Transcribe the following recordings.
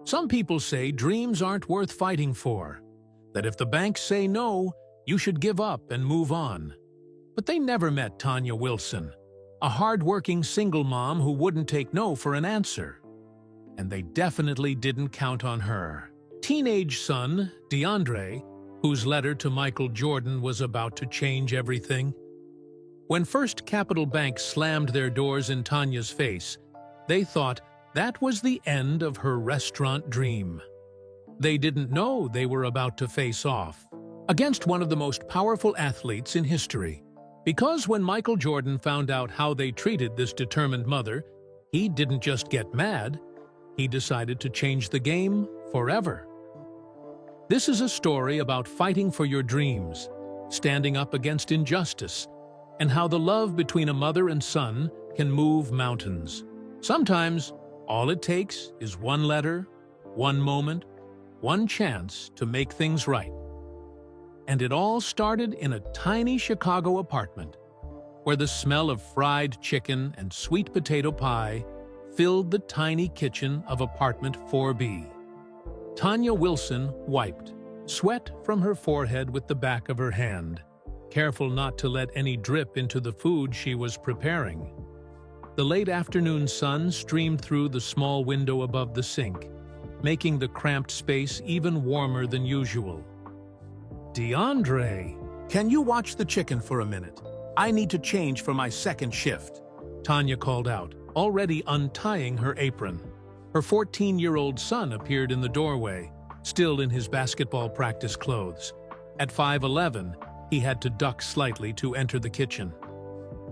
Some people say dreams aren't worth fighting for, that if the banks say no, you should give up and move on. But they never met Tanya Wilson, a hard-working single mom who wouldn't take no for an answer. And they definitely didn't count on her. Teenage son, DeAndre, whose letter to Michael Jordan was about to change everything. When First Capital Bank slammed their doors in Tanya's face, they thought that was the end of her restaurant dream. They didn't know they were about to face off against one of the most powerful athletes in history. Because when Michael Jordan found out how they treated this determined mother, he didn't just get mad, he decided to change the game forever. This is a story about fighting for your dreams, standing up against injustice, and how the love between a mother and son can move mountains. Sometimes, all it takes is one letter, one moment, one chance to make things right. And it all started in a tiny Chicago apartment, where the smell of fried chicken and sweet potato pie filled the tiny kitchen of apartment 4B. Tanya Wilson wiped sweat from her forehead with the back of her hand, careful not to let any drip into the food she was preparing. The late afternoon sun streamed through the small window above the sink, making the cramped space even warmer than usual. DeAndre, can you watch the chicken for a minute? I need to change for my second shift, Tanya called out, already untying her apron. Her 14-year-old son appeared in the doorway, still in his basketball practice clothes. At 5'11", he had to duck slightly to enter the kitchen.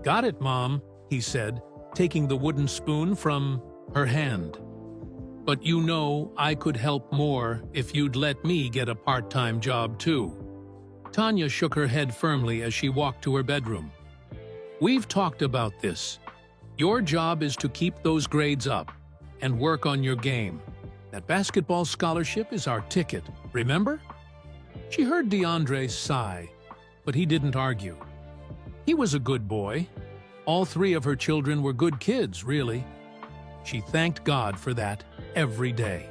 "Got it, Mom," he said, taking the wooden spoon from her hand. "But you know I could help more if you'd let me get a part-time job too." Tanya shook her head firmly as she walked to her bedroom. "We've talked about this. Your job is to keep those grades up and work on your game. That basketball scholarship is our ticket, remember?" She heard DeAndre sigh, but he didn't argue. He was a good boy. All three of her children were good kids, really. She thanked God for that every day.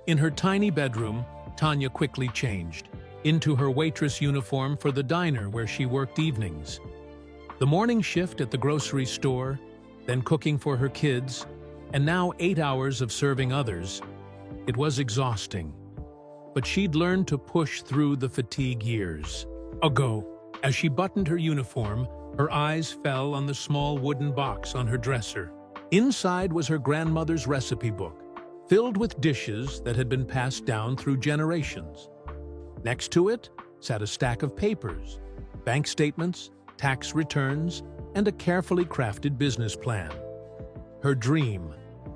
In her tiny bedroom, Tanya quickly changed into her waitress uniform for the diner where she worked evenings. The morning shift at the grocery store, then cooking for her kids, and now 8 hours of serving others. It was exhausting, but she'd learned to push through the fatigue years ago. As she buttoned her uniform, her eyes fell on the small wooden box on her dresser. Inside was her grandmother's recipe book, filled with dishes that had been passed down through generations. Next to it sat a stack of papers, bank statements, tax returns, and a carefully crafted business plan. Her dream,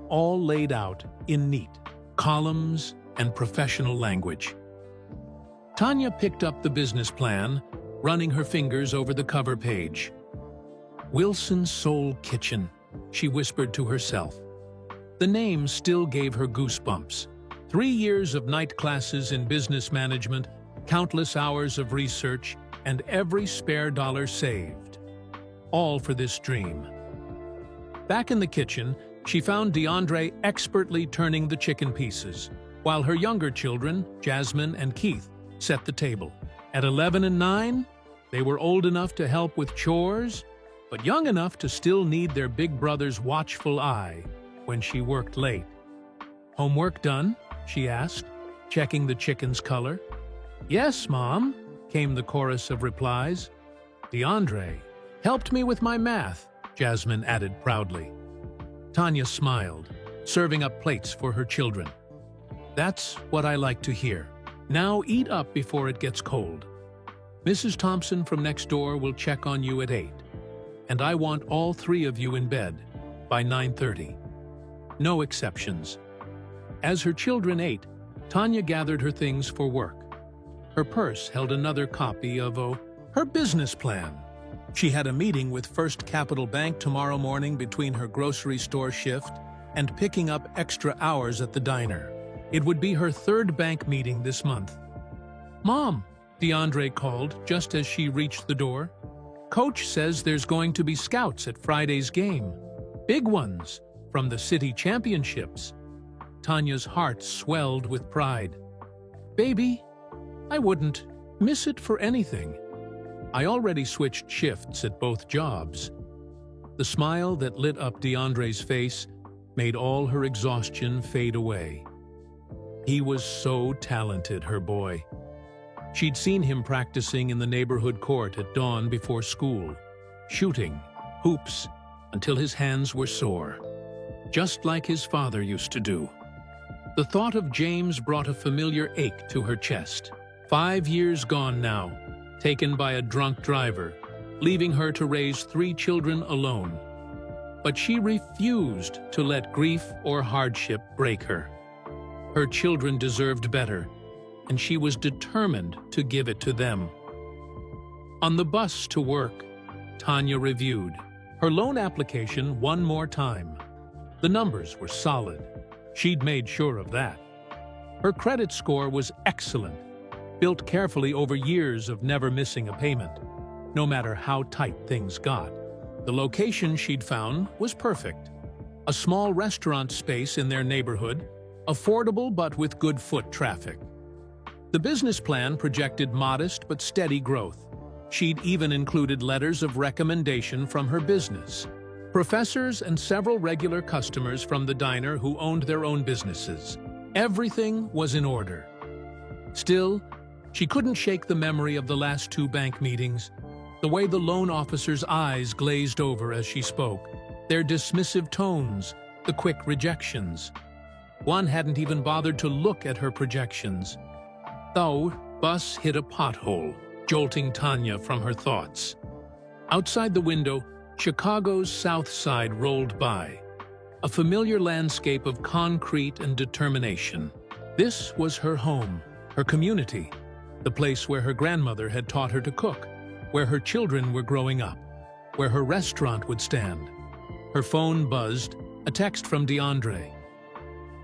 all laid out in neat columns and professional language. Tanya picked up the business plan, running her fingers over the cover page. "Wilson's Soul Kitchen," she whispered to herself. The name still gave her goosebumps. 3 years of night classes in business management, countless hours of research, and every spare dollar saved. All for this dream. Back in the kitchen, she found DeAndre expertly turning the chicken pieces, while her younger children, Jasmine and Keith, set the table. At 11 and 9, they were old enough to help with chores, but young enough to still need their big brother's watchful eye when she worked late. "Homework done?" she asked, checking the chicken's color. "Yes, Mom," came the chorus of replies. "DeAndre helped me with my math," Jasmine added proudly. Tanya smiled, serving up plates for her children. "That's what I like to hear. Now eat up before it gets cold. Mrs. Thompson from next door will check on you at 8, and I want all 3 of you in bed by 9:30. No exceptions." As her children ate, Tanya gathered her things for work. Her purse held another copy of her business plan. She had a meeting with First Capital Bank tomorrow morning between her grocery store shift and picking up extra hours at the diner. It would be her 3rd bank meeting this month. "Mom," DeAndre called just as she reached the door. "Coach says there's going to be scouts at Friday's game. Big ones, from the city championships." Tanya's heart swelled with pride. "Baby, I wouldn't miss it for anything. I already switched shifts at both jobs." The smile that lit up DeAndre's face made all her exhaustion fade away. He was so talented, her boy. She'd seen him practicing in the neighborhood court at dawn before school, shooting hoops until his hands were sore, just like his father used to do. The thought of James brought a familiar ache to her chest. 5 years gone now, taken by a drunk driver, leaving her to raise 3 children alone. But she refused to let grief or hardship break her. Her children deserved better, and she was determined to give it to them. On the bus to work, Tanya reviewed her loan application one more time. The numbers were solid. She'd made sure of that. Her credit score was excellent, built carefully over years of never missing a payment, no matter how tight things got. The location she'd found was perfect. A small restaurant space in their neighborhood, affordable but with good foot traffic. The business plan projected modest but steady growth. She'd even included letters of recommendation from her business, professors and several regular customers from the diner who owned their own businesses. Everything was in order. Still, she couldn't shake the memory of the last 2 bank meetings, the way the loan officer's eyes glazed over as she spoke, their dismissive tones, the quick rejections. One hadn't even bothered to look at her projections. The bus hit a pothole, jolting Tanya from her thoughts. Outside the window, Chicago's South Side rolled by, a familiar landscape of concrete and determination. This was her home, her community, the place where her grandmother had taught her to cook, where her children were growing up, where her restaurant would stand. Her phone buzzed, a text from DeAndre.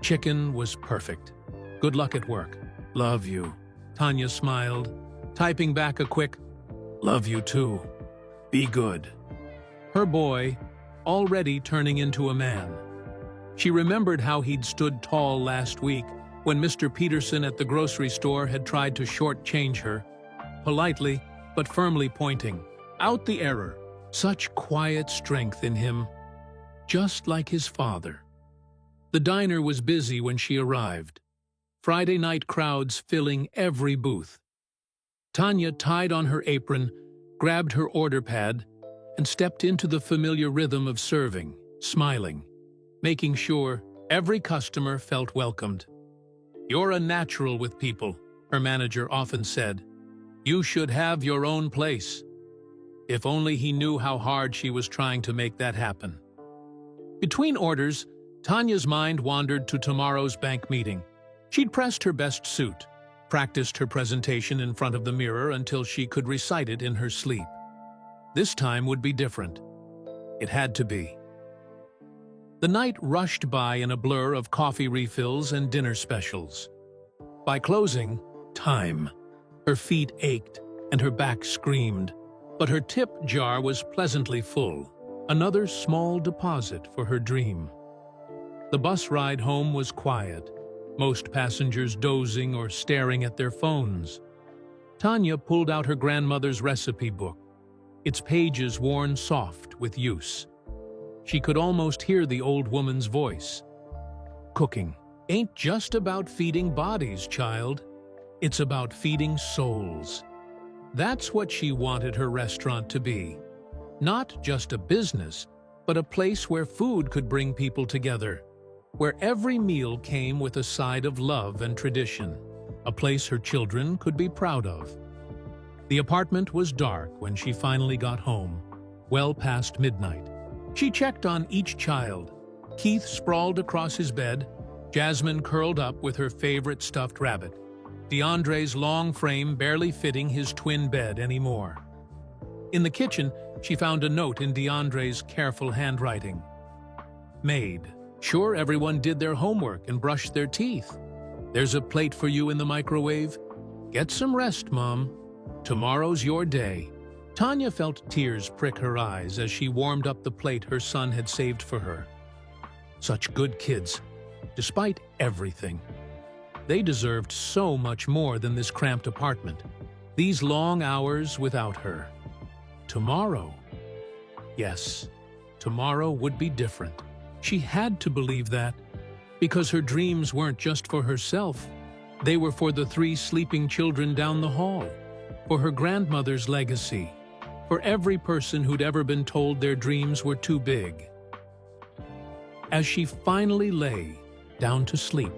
Chicken was perfect. Good luck at work. Love you. Tanya smiled, typing back a quick, "Love you too. Be good." Her boy, already turning into a man. She remembered how he'd stood tall last week when Mr. Peterson at the grocery store had tried to shortchange her, politely but firmly pointing out the error. Such quiet strength in him, just like his father. The diner was busy when she arrived, Friday night crowds filling every booth. Tanya tied on her apron, grabbed her order pad, and stepped into the familiar rhythm of serving, smiling, making sure every customer felt welcomed. "You're a natural with people," her manager often said. "You should have your own place." If only he knew how hard she was trying to make that happen. Between orders, Tanya's mind wandered to tomorrow's bank meeting. She'd pressed her best suit, practiced her presentation in front of the mirror until she could recite it in her sleep. This time would be different. It had to be. The night rushed by in a blur of coffee refills and dinner specials. By closing time, her feet ached and her back screamed, but her tip jar was pleasantly full, another small deposit for her dream. The bus ride home was quiet, most passengers dozing or staring at their phones. Tanya pulled out her grandmother's recipe book, its pages worn soft with use. She could almost hear the old woman's voice. "Cooking ain't just about feeding bodies, child. It's about feeding souls." That's what she wanted her restaurant to be. Not just a business, but a place where food could bring people together, where every meal came with a side of love and tradition, a place her children could be proud of. The apartment was dark when she finally got home, well past midnight. She checked on each child. Keith sprawled across his bed, Jasmine curled up with her favorite stuffed rabbit, DeAndre's long frame barely fitting his twin bed anymore. In the kitchen, she found a note in DeAndre's careful handwriting. "Maid, sure everyone did their homework and brushed their teeth. There's a plate for you in the microwave. Get some rest, Mom. Tomorrow's your day." Tanya felt tears prick her eyes as she warmed up the plate her son had saved for her. Such good kids. despite everything. They deserved so much more than this cramped apartment, these long hours without her. Tomorrow, yes, tomorrow would be different. She had to believe that, because her dreams weren't just for herself. They were for the 3 sleeping children down the hall, for her grandmother's legacy, for every person who'd ever been told their dreams were too big. As she finally lay down to sleep,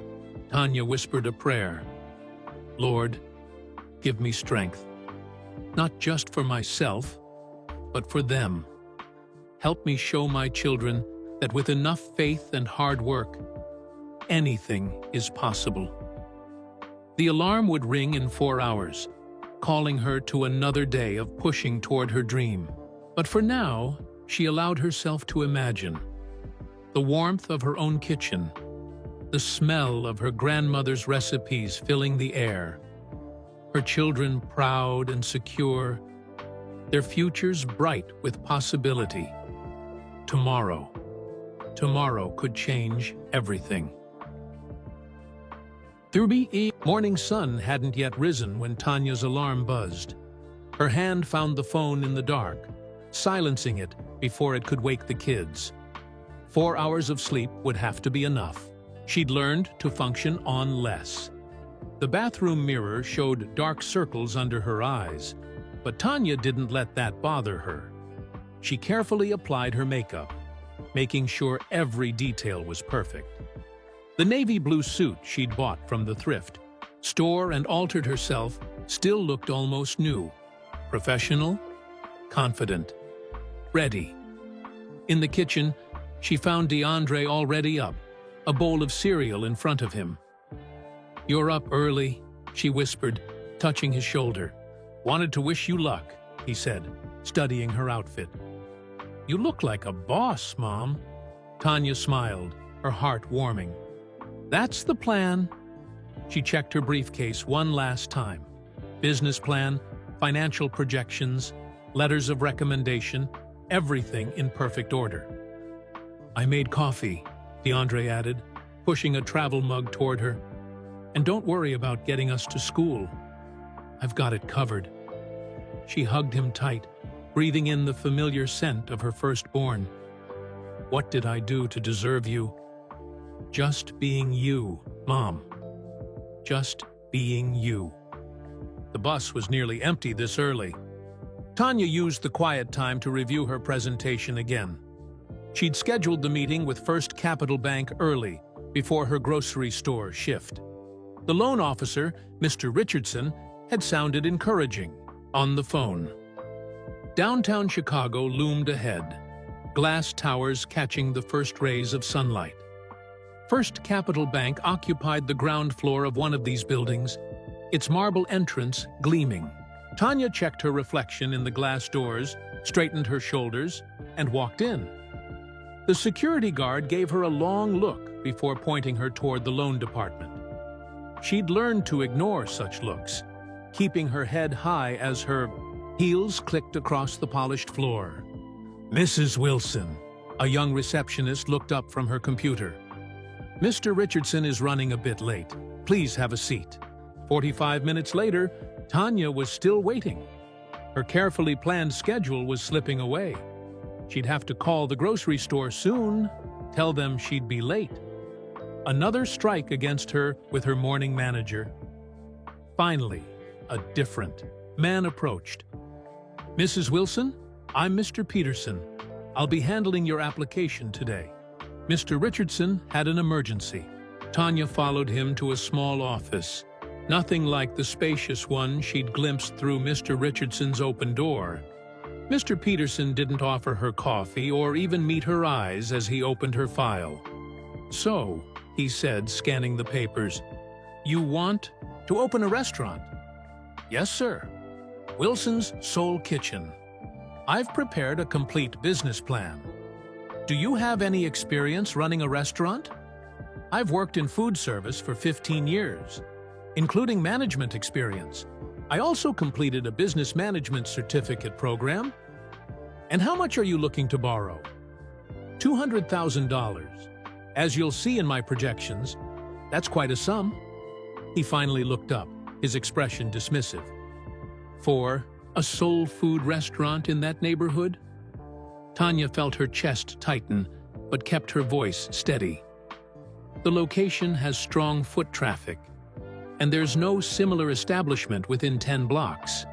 Tanya whispered a prayer. Lord, give me strength, not just for myself, but for them. Help me show my children that with enough faith and hard work, anything is possible. The alarm would ring in 4 hours, calling her to another day of pushing toward her dream. But for now, she allowed herself to imagine the warmth of her own kitchen, the smell of her grandmother's recipes filling the air, her children proud and secure, their futures bright with possibility. Tomorrow could change everything. The morning sun hadn't yet risen when Tanya's alarm buzzed. Her hand found the phone in the dark, silencing it before it could wake the kids. 4 hours of sleep would have to be enough. She'd learned to function on less. The bathroom mirror showed dark circles under her eyes, but Tanya didn't let that bother her. She carefully applied her makeup, making sure every detail was perfect. The navy blue suit she'd bought from the thrift store and altered herself still looked almost new. Professional, confident, ready. In the kitchen, she found DeAndre already up, a bowl of cereal in front of him. "You're up early," she whispered, touching his shoulder. "Wanted to wish you luck," he said, studying her outfit. "You look like a boss, Mom." Tanya smiled, her heart warming. "That's the plan." She checked her briefcase one last time. Business plan, financial projections, letters of recommendation, everything in perfect order. "I made coffee," DeAndre added, pushing a travel mug toward her. "And don't worry about getting us to school. I've got it covered." She hugged him tight, breathing in the familiar scent of her firstborn. "What did I do to deserve you?" "Just being you, Mom. Just being you." The bus was nearly empty this early. Tanya used the quiet time to review her presentation again. She'd scheduled the meeting with First Capital Bank early, before her grocery store shift. The loan officer, Mr. Richardson, had sounded encouraging on the phone. Downtown Chicago loomed ahead, glass towers catching the first rays of sunlight. First Capital Bank occupied the ground floor of one of these buildings, its marble entrance gleaming. Tanya checked her reflection in the glass doors, straightened her shoulders, and walked in. The security guard gave her a long look before pointing her toward the loan department. She'd learned to ignore such looks, keeping her head high as her heels clicked across the polished floor. "Mrs. Wilson," a young receptionist looked up from her computer. "Mr. Richardson is running a bit late. Please have a seat." 45 minutes later, Tanya was still waiting. Her carefully planned schedule was slipping away. She'd have to call the grocery store soon, tell them she'd be late. Another strike against her with her morning manager. Finally, a different man approached. "Mrs. Wilson, I'm Mr. Peterson. I'll be handling your application today." Mr. Richardson had an emergency. Tanya followed him to a small office, nothing like the spacious one she'd glimpsed through Mr. Richardson's open door. Mr. Peterson didn't offer her coffee or even meet her eyes as he opened her file. "So," he said, scanning the papers, "you want to open a restaurant?" "Yes, sir. Wilson's Soul Kitchen. I've prepared a complete business plan. Do you have any experience running a restaurant?" "I've worked in food service for 15 years, including management experience. I also completed a business management certificate program." "And how much are you looking to borrow?" $200,000. As you'll see in my projections, that's quite a sum. He finally looked up, his expression dismissive. For a soul food restaurant in that neighborhood? Tanya felt her chest tighten, but kept her voice steady. The location has strong foot traffic, and there's no similar establishment within 10 blocks.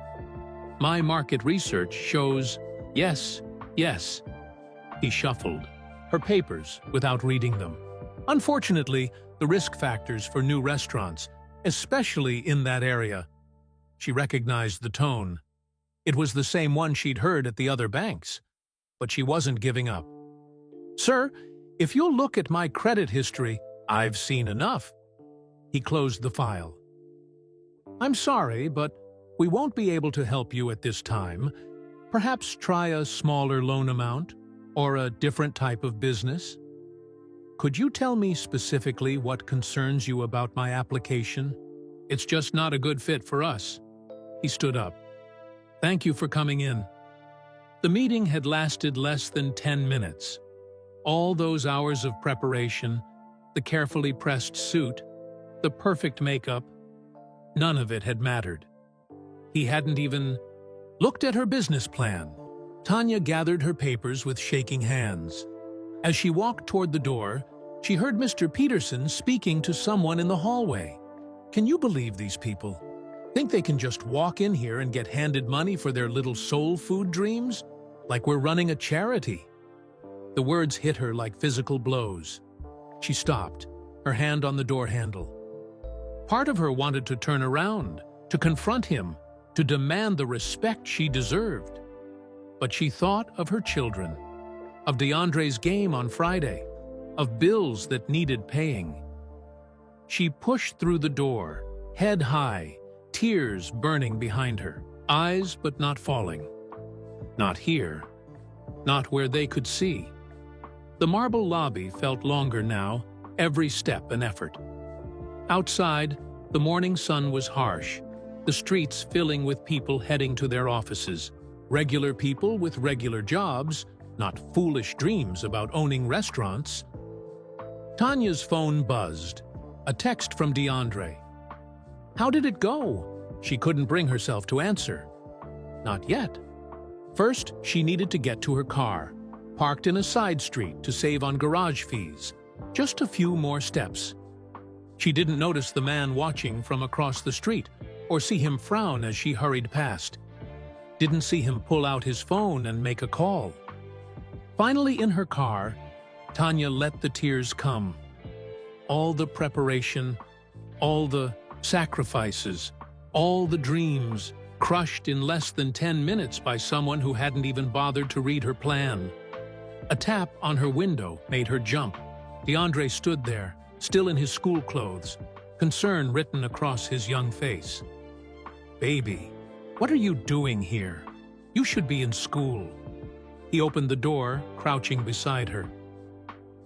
My market research shows yes. He shuffled her papers without reading them. Unfortunately, the risk factors for new restaurants, especially in that area. She recognized the tone. It was the same one she'd heard at the other banks, but she wasn't giving up. Sir, if you'll look at my credit history, I've seen enough. He closed the file. I'm sorry, but we won't be able to help you at this time. Perhaps try a smaller loan amount or a different type of business. Could you tell me specifically what concerns you about my application? It's just not a good fit for us. He stood up. Thank you for coming in. The meeting had lasted less than 10 minutes. All those hours of preparation, the carefully pressed suit, the perfect makeup, none of it had mattered. He hadn't even looked at her business plan. Tanya gathered her papers with shaking hands. As she walked toward the door, she heard Mr. Peterson speaking to someone in the hallway. Can you believe these people? Think they can just walk in here and get handed money for their little soul food dreams? Like we're running a charity. The words hit her like physical blows. She stopped, her hand on the door handle. Part of her wanted to turn around, to confront him, to demand the respect she deserved. But she thought of her children, of DeAndre's game on Friday, of bills that needed paying. She pushed through the door, head high, tears burning behind her, eyes but not falling. Not here, not where they could see. The marble lobby felt longer now, every step an effort. Outside, the morning sun was harsh, the streets filling with people heading to their offices. Regular people with regular jobs, not foolish dreams about owning restaurants. Tanya's phone buzzed. A text from DeAndre. How did it go? She couldn't bring herself to answer. Not yet. First, she needed to get to her car, parked in a side street to save on garage fees. Just a few more steps. She didn't notice the man watching from across the street or see him frown as she hurried past. Didn't see him pull out his phone and make a call. Finally in her car, Tanya let the tears come. All the preparation, all the sacrifices, all the dreams, crushed in less than 10 minutes by someone who hadn't even bothered to read her plan. A tap on her window made her jump. DeAndre stood there, still in his school clothes, concern written across his young face. Baby, what are you doing here? You should be in school. He opened the door, crouching beside her.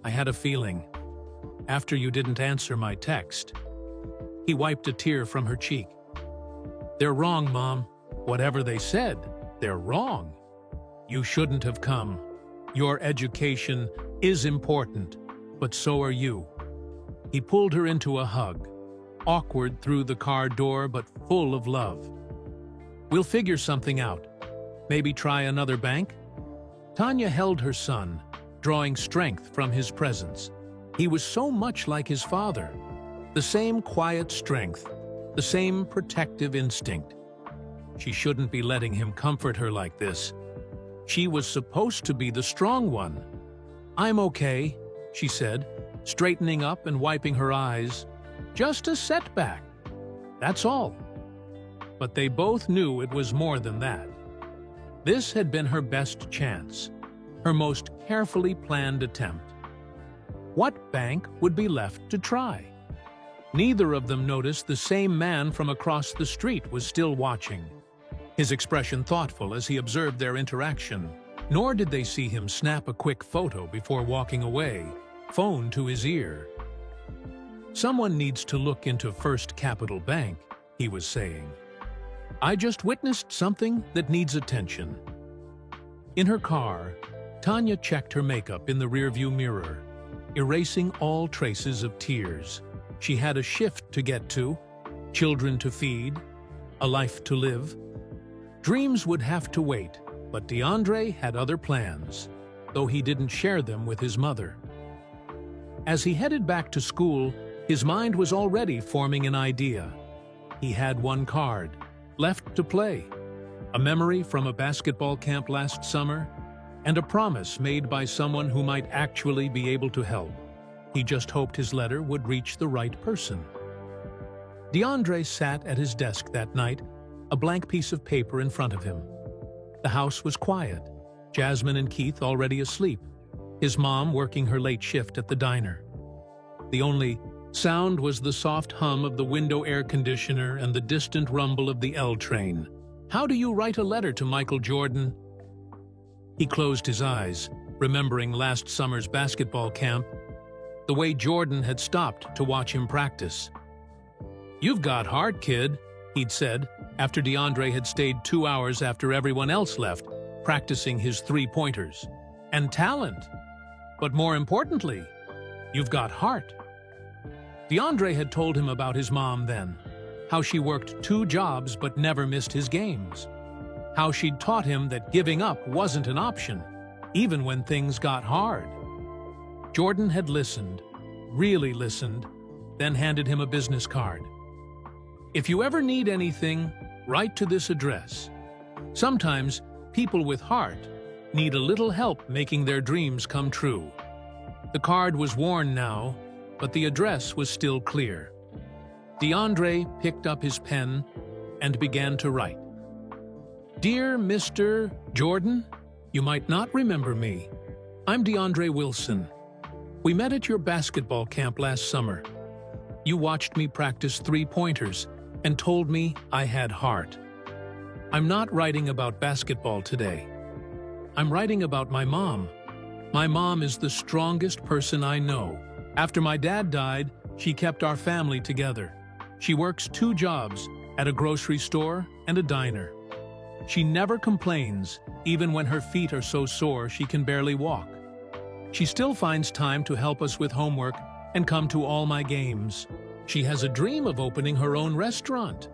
I had a feeling. After you didn't answer my text. He wiped a tear from her cheek. They're wrong, Mom. Whatever they said, they're wrong. You shouldn't have come. Your education is important, but so are you. He pulled her into a hug, awkward through the car door but full of love. We'll figure something out. Maybe try another bank? Tanya held her son, drawing strength from his presence. He was so much like his father. The same quiet strength, the same protective instinct. She shouldn't be letting him comfort her like this. She was supposed to be the strong one. I'm okay, she said, straightening up and wiping her eyes. Just a setback. That's all. But they both knew it was more than that. This had been her best chance, her most carefully planned attempt. What bank would be left to try? Neither of them noticed the same man from across the street was still watching, his expression thoughtful as he observed their interaction. Nor did they see him snap a quick photo before walking away, phone to his ear. Someone needs to look into First Capital Bank, he was saying. I just witnessed something that needs attention. In her car, Tanya checked her makeup in the rearview mirror. erasing all traces of tears. She had a shift to get to, children to feed, a life to live. Dreams would have to wait, but DeAndre had other plans, though he didn't share them with his mother. As he headed back to school, his mind was already forming an idea. He had one card, left to play, a memory from a basketball camp last summer, and a promise made by someone who might actually be able to help. He just hoped his letter would reach the right person. DeAndre sat at his desk that night, a blank piece of paper in front of him. The house was quiet, Jasmine and Keith already asleep, his mom working her late shift at the diner. The only sound was the soft hum of the window air conditioner and the distant rumble of the L train. How do you write a letter to Michael Jordan? He closed his eyes, remembering last summer's basketball camp, the way Jordan had stopped to watch him practice. "You've got heart, kid," he'd said, after DeAndre had stayed 2 hours after everyone else left, practicing his three-pointers. "And talent. But more importantly, you've got heart." DeAndre had told him about his mom then, how she worked 2 jobs but never missed his games, how she'd taught him that giving up wasn't an option, even when things got hard. Jordan had listened, really listened, then handed him a business card. "If you ever need anything, write to this address. Sometimes people with heart need a little help making their dreams come true." The card was worn now, but the address was still clear. DeAndre picked up his pen and began to write. "Dear Mr. Jordan, you might not remember me. I'm DeAndre Wilson. We met at your basketball camp last summer. You watched me practice three-pointers and told me I had heart. I'm not writing about basketball today. I'm writing about my mom. My mom is the strongest person I know. After my dad died, she kept our family together. She works 2 jobs, at a grocery store and a diner. She never complains, even when her feet are so sore she can barely walk. She still finds time to help us with homework and come to all my games. She has a dream of opening her own restaurant.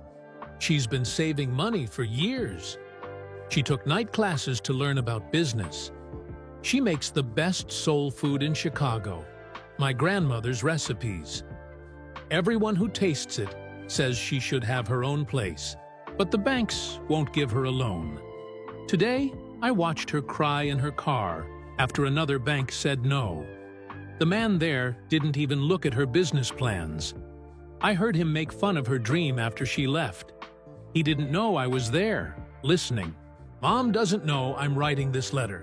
She's been saving money for years. She took night classes to learn about business. She makes the best soul food in Chicago, my grandmother's recipes. Everyone who tastes it says she should have her own place, but the banks won't give her a loan. Today, I watched her cry in her car after another bank said no. The man there didn't even look at her business plans. I heard him make fun of her dream after she left. He didn't know I was there, listening. Mom doesn't know I'm writing this letter.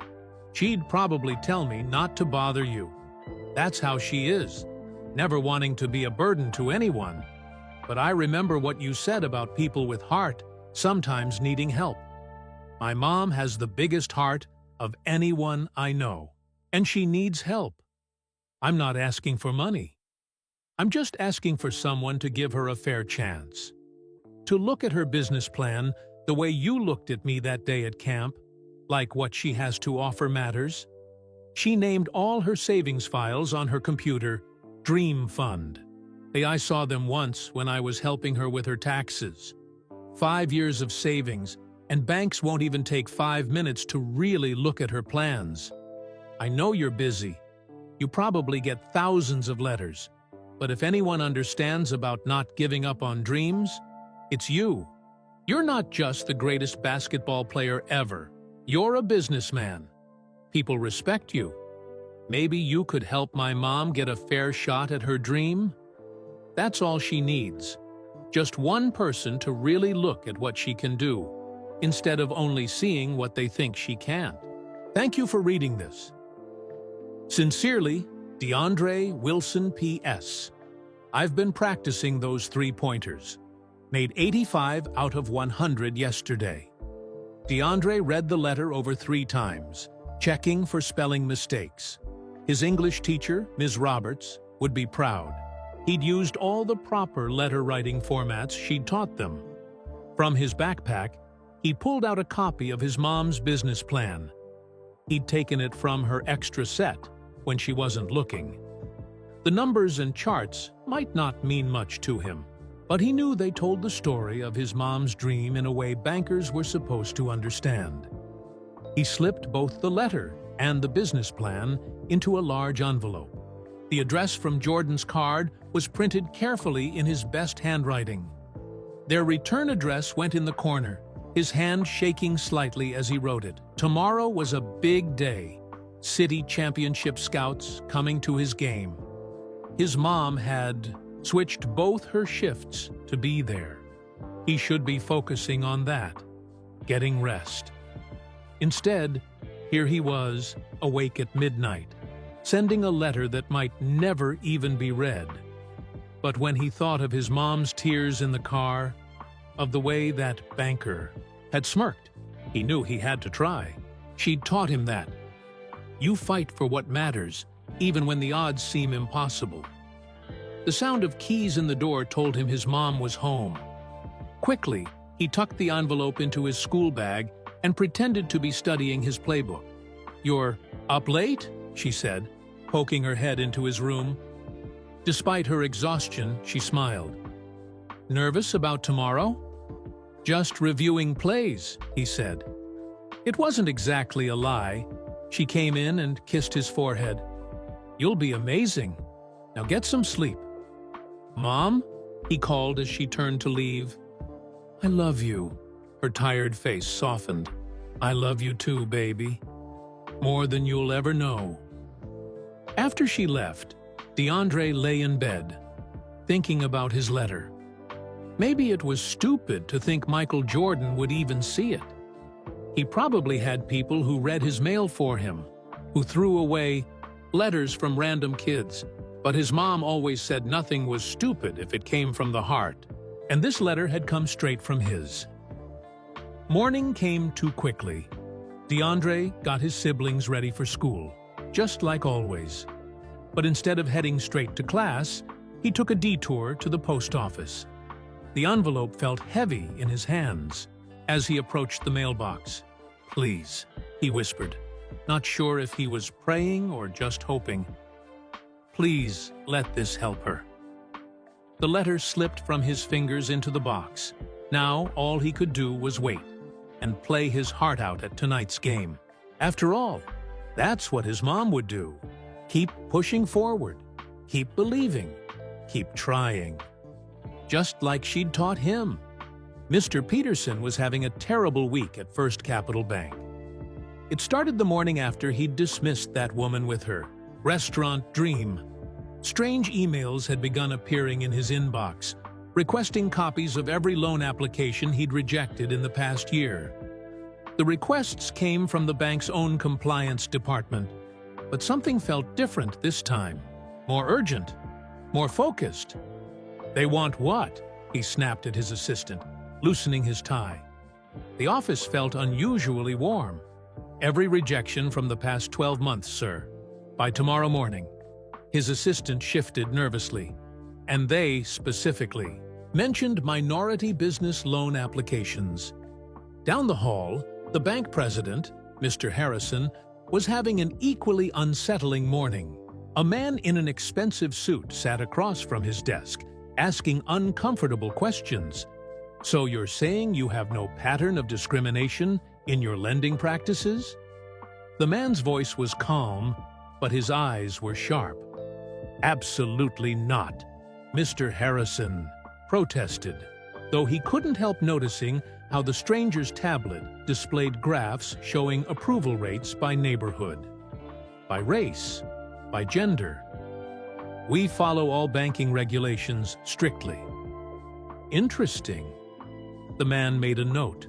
She'd probably tell me not to bother you. That's how she is, never wanting to be a burden to anyone. But I remember what you said about people with heart sometimes needing help. My mom has the biggest heart of anyone I know, and she needs help. I'm not asking for money. I'm just asking for someone to give her a fair chance. To look at her business plan the way you looked at me that day at camp, like what she has to offer matters. She named all her savings files on her computer Dream Fund. I saw them once when I was helping her with her taxes. 5 years of savings, and banks won't even take 5 minutes to really look at her plans. I know you're busy. You probably get thousands of letters. But if anyone understands about not giving up on dreams, it's you. You're not just the greatest basketball player ever. You're a businessman. People respect you. Maybe you could help my mom get a fair shot at her dream? That's all she needs. Just one person to really look at what she can do, instead of only seeing what they think she can't. Thank you for reading this. Sincerely, DeAndre Wilson P.S. I've been practicing those three-pointers. Made 85 out of 100 yesterday. DeAndre read the letter over 3 times, checking for spelling mistakes. His English teacher, Ms. Roberts, would be proud. He'd used all the proper letter-writing formats she'd taught them. From his backpack, he pulled out a copy of his mom's business plan. He'd taken it from her extra set when she wasn't looking. The numbers and charts might not mean much to him, but he knew they told the story of his mom's dream in a way bankers were supposed to understand. He slipped both the letter and the business plan into a large envelope. The address from Jordan's card was printed carefully in his best handwriting. Their return address went in the corner, his hand shaking slightly as he wrote it. Tomorrow was a big day. City championship scouts coming to his game. His mom had switched both her shifts to be there. He should be focusing on that, getting rest. Instead, here he was, awake at midnight, sending a letter that might never even be read. But when he thought of his mom's tears in the car, of the way that banker had smirked, he knew he had to try. She'd taught him that. You fight for what matters, even when the odds seem impossible. The sound of keys in the door told him his mom was home. Quickly, he tucked the envelope into his school bag and pretended to be studying his playbook. "You're up late?" she said, poking her head into his room. Despite her exhaustion, she smiled. "Nervous about tomorrow?" "Just reviewing plays," he said. It wasn't exactly a lie. She came in and kissed his forehead. "You'll be amazing. Now get some sleep." "Mom?" he called as she turned to leave. "I love you." Her tired face softened. "I love you too, baby. More than you'll ever know." After she left, DeAndre lay in bed, thinking about his letter. Maybe it was stupid to think Michael Jordan would even see it. He probably had people who read his mail for him, who threw away letters from random kids, but his mom always said nothing was stupid if it came from the heart, and this letter had come straight from his. Morning came too quickly. DeAndre got his siblings ready for school, just like always. But instead of heading straight to class, he took a detour to the post office. The envelope felt heavy in his hands as he approached the mailbox. "Please," he whispered, not sure if he was praying or just hoping. "Please let this help her." The letter slipped from his fingers into the box. Now all he could do was wait and play his heart out at tonight's game. After all, that's what his mom would do. Keep pushing forward, keep believing, keep trying. Just like she'd taught him. Mr. Peterson was having a terrible week at First Capital Bank. It started the morning after he'd dismissed that woman with her restaurant dream. Strange emails had begun appearing in his inbox, requesting copies of every loan application he'd rejected in the past year. The requests came from the bank's own compliance department, but something felt different this time. More urgent, more focused. "They want what?" he snapped at his assistant, loosening his tie. The office felt unusually warm. "Every rejection from the past 12 months, sir. By tomorrow morning." His assistant shifted nervously. "And they, specifically, mentioned minority business loan applications." Down the hall, the bank president, Mr. Harrison, was having an equally unsettling morning. A man in an expensive suit sat across from his desk, asking uncomfortable questions. "So you're saying you have no pattern of discrimination in your lending practices?" The man's voice was calm, but his eyes were sharp. "Absolutely not," Mr. Harrison protested, though he couldn't help noticing how the stranger's tablet displayed graphs showing approval rates by neighborhood, by race, by gender. "We follow all banking regulations strictly." "Interesting." The man made a note.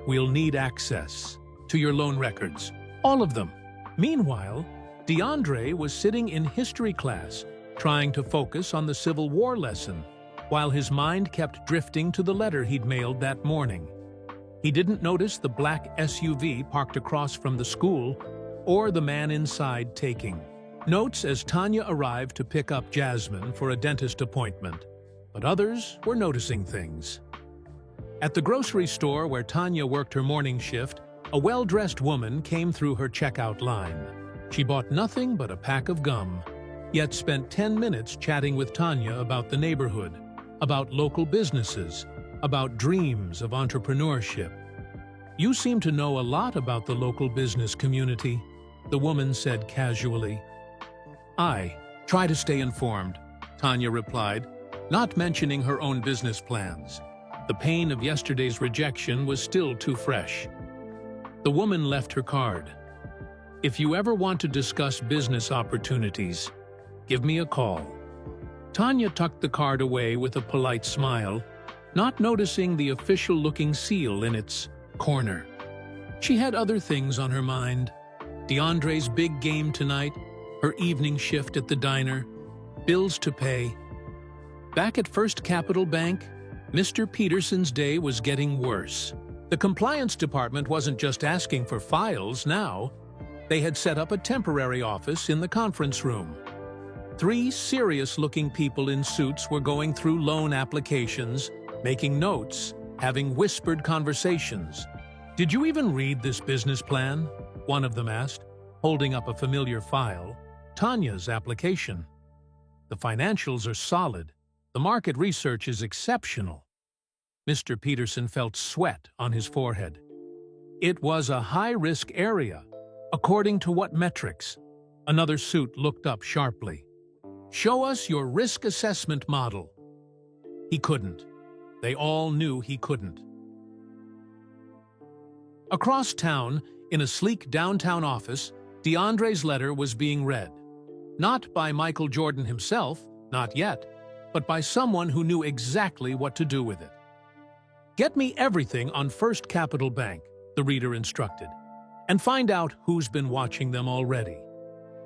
"We'll need access to your loan records, all of them." Meanwhile, DeAndre was sitting in history class, trying to focus on the Civil War lesson, while his mind kept drifting to the letter he'd mailed that morning. He didn't notice the black SUV parked across from the school, or the man inside taking notes as Tanya arrived to pick up Jasmine for a dentist appointment. But others were noticing things. At the grocery store where Tanya worked her morning shift, a well-dressed woman came through her checkout line. She bought nothing but a pack of gum. yet spent 10 minutes chatting with Tanya about the neighborhood, about local businesses, about dreams of entrepreneurship. "You seem to know a lot about the local business community," the woman said casually. "I try to stay informed," Tanya replied, not mentioning her own business plans. The pain of yesterday's rejection was still too fresh. The woman left her card. "If you ever want to discuss business opportunities, give me a call." Tanya tucked the card away with a polite smile, not noticing the official-looking seal in its corner. She had other things on her mind. DeAndre's big game tonight, her evening shift at the diner, bills to pay. Back at First Capital Bank, Mr. Peterson's day was getting worse. The compliance department wasn't just asking for files now. They had set up a temporary office in the conference room. 3 serious-looking people in suits were going through loan applications, making notes, having whispered conversations. "Did you even read this business plan?" one of them asked, holding up a familiar file. "Tanya's application. The financials are solid. The market research is exceptional." Mr. Peterson felt sweat on his forehead. It was a high-risk area. According to what metrics? Another suit looked up sharply. "Show us your risk assessment model." He couldn't. They all knew he couldn't. Across town, in a sleek downtown office, DeAndre's letter was being read. Not by Michael Jordan himself, not yet, but by someone who knew exactly what to do with it. "Get me everything on First Capital Bank," the reader instructed, "and find out who's been watching them already.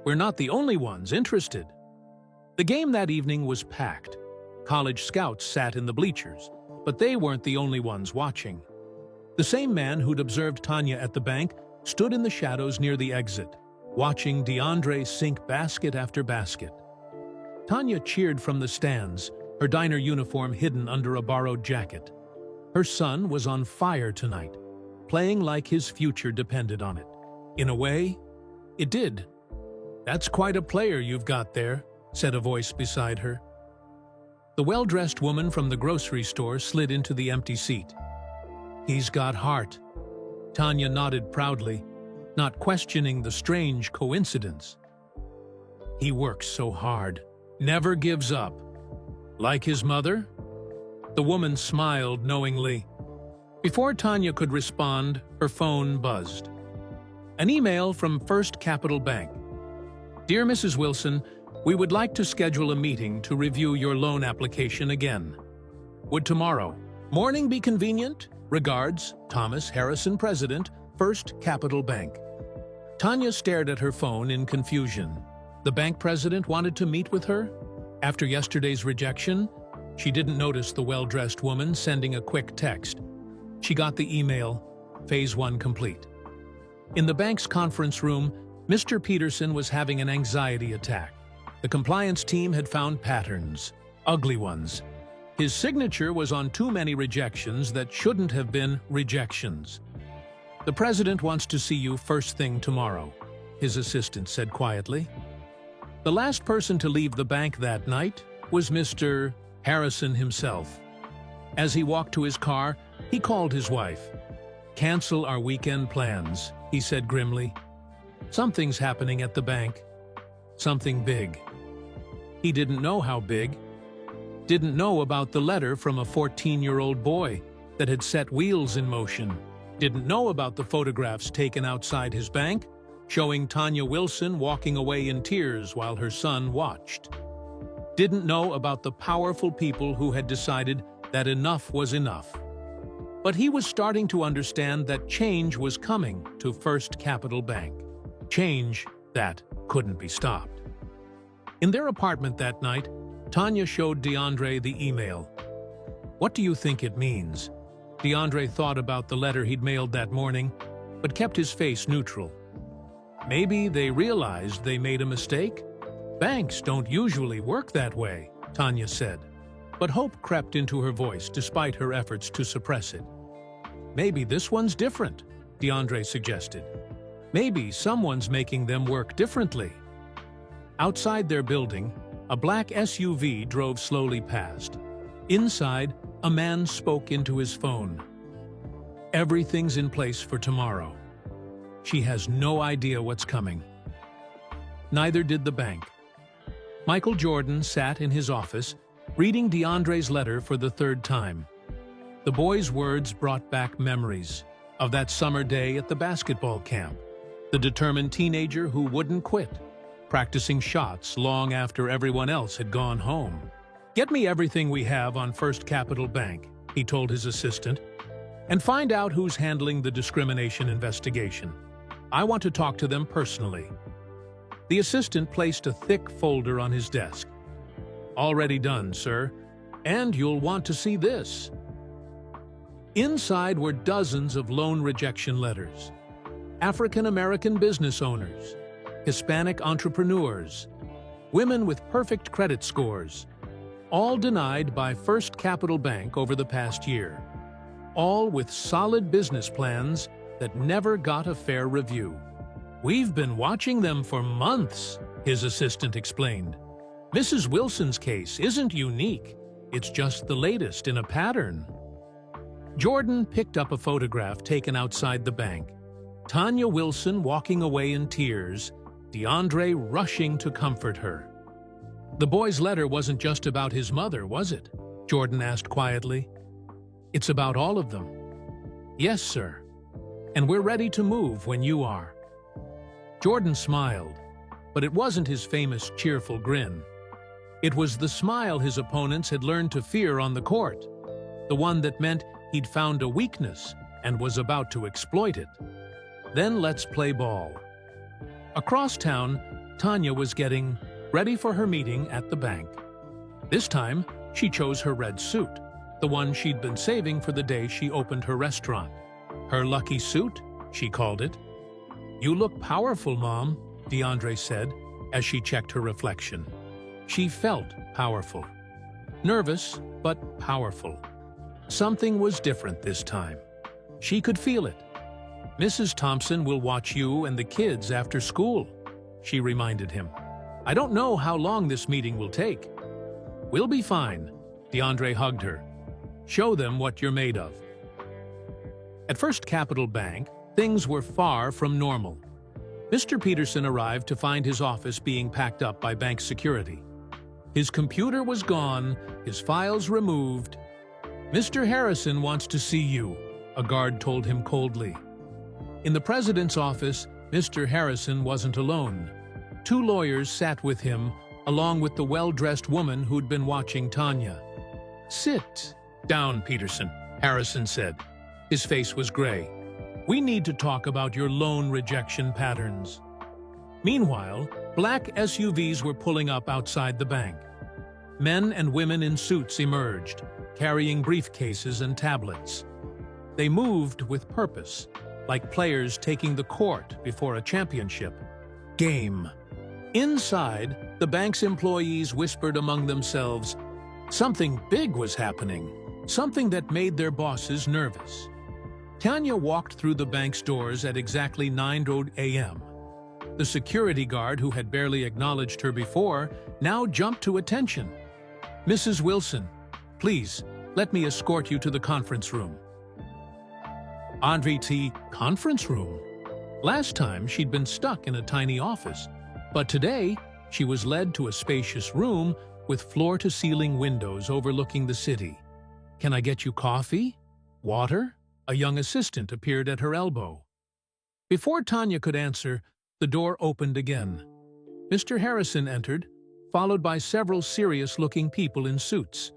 We're not the only ones interested." The game that evening was packed. College scouts sat in the bleachers, but they weren't the only ones watching. The same man who'd observed Tanya at the bank stood in the shadows near the exit, watching DeAndre sink basket after basket. Tanya cheered from the stands, her diner uniform hidden under a borrowed jacket. Her son was on fire tonight, playing like his future depended on it. In a way, it did. "That's quite a player you've got there," said a voice beside her. The well-dressed woman from the grocery store slid into the empty seat. "He's got heart." Tanya nodded proudly, not questioning the strange coincidence. "He works so hard, never gives up. Like his mother?" The woman smiled knowingly. Before Tanya could respond, her phone buzzed. An email from First Capital Bank. "Dear Mrs. Wilson, we would like to schedule a meeting to review your loan application again. Would tomorrow morning be convenient? Regards, Thomas Harrison, President, First Capital Bank." Tanya stared at her phone in confusion. The bank president wanted to meet with her? After yesterday's rejection, she didn't notice the well-dressed woman sending a quick text. She got the email, Phase 1 complete. In the bank's conference room, Mr. Peterson was having an anxiety attack. The compliance team had found patterns, ugly ones. His signature was on too many rejections that shouldn't have been rejections. "The president wants to see you first thing tomorrow," his assistant said quietly. The last person to leave the bank that night was Mr. Harrison himself. As he walked to his car, he called his wife. "Cancel our weekend plans," he said grimly. "Something's happening at the bank. Something big." He didn't know how big. Didn't know about the letter from a 14-year-old boy that had set wheels in motion. Didn't know about the photographs taken outside his bank, showing Tanya Wilson walking away in tears while her son watched. Didn't know about the powerful people who had decided that enough was enough. But he was starting to understand that change was coming to First Capital Bank. Change that couldn't be stopped. In their apartment that night, Tanya showed DeAndre the email. "What do you think it means?" DeAndre thought about the letter he'd mailed that morning, but kept his face neutral. "Maybe they realized they made a mistake? Banks don't usually work that way," Tanya said. But hope crept into her voice despite her efforts to suppress it. "Maybe this one's different," DeAndre suggested. "Maybe someone's making them work differently." Outside their building, a black SUV drove slowly past. Inside, a man spoke into his phone. Everything's in place for tomorrow. She has no idea what's coming. Neither did the bank. Michael Jordan sat in his office, reading DeAndre's letter for the third time. The boy's words brought back memories of that summer day at the basketball camp, the determined teenager who wouldn't quit, practicing shots long after everyone else had gone home. "Get me everything we have on First Capital Bank," he told his assistant, "and find out who's handling the discrimination investigation. I want to talk to them personally." The assistant placed a thick folder on his desk. "Already done, sir. And you'll want to see this." Inside were dozens of loan rejection letters. African-American business owners, Hispanic entrepreneurs, women with perfect credit scores, all denied by First Capital Bank over the past year, all with solid business plans that never got a fair review. "We've been watching them for months," his assistant explained. "Mrs. Wilson's case isn't unique. It's just the latest in a pattern." Jordan picked up a photograph taken outside the bank. Tanya Wilson walking away in tears, DeAndre rushing to comfort her. "The boy's letter wasn't just about his mother, was it?" Jordan asked quietly. "It's about all of them." "Yes, sir. And we're ready to move when you are." Jordan smiled, but it wasn't his famous cheerful grin. It was the smile his opponents had learned to fear on the court, the one that meant he'd found a weakness and was about to exploit it. Then let's play ball. Across town, Tanya was getting ready for her meeting at the bank. This time, she chose her red suit, the one she'd been saving for the day she opened her restaurant. Her lucky suit, she called it. "You look powerful, Mom," DeAndre said as she checked her reflection. She felt powerful. Nervous, but powerful. Something was different this time. She could feel it. "Mrs. Thompson will watch you and the kids after school," she reminded him. "I don't know how long this meeting will take." "We'll be fine," DeAndre hugged her. "Show them what you're made of." At First Capital Bank, things were far from normal. Mr. Peterson arrived to find his office being packed up by bank security. His computer was gone, his files removed. "Mr. Harrison wants to see you," a guard told him coldly. In the president's office, Mr. Harrison wasn't alone. 2 lawyers sat with him, along with the well-dressed woman who'd been watching Tanya. "Sit down, Peterson," Harrison said. His face was gray. "We need to talk about your loan rejection patterns." Meanwhile, black SUVs were pulling up outside the bank. Men and women in suits emerged, carrying briefcases and tablets. They moved with purpose, like players taking the court before a championship game. Inside, the bank's employees whispered among themselves. Something big was happening, something that made their bosses nervous. Tanya walked through the bank's doors at exactly 9:00 a.m. The security guard, who had barely acknowledged her before, now jumped to attention. "Mrs. Wilson, please, let me escort you to the conference room." Andre T. Conference room? Last time she'd been stuck in a tiny office, but today she was led to a spacious room with floor-to-ceiling windows overlooking the city. "Can I get you coffee? Water?" A young assistant appeared at her elbow. Before Tanya could answer, the door opened again. Mr. Harrison entered, followed by several serious-looking people in suits.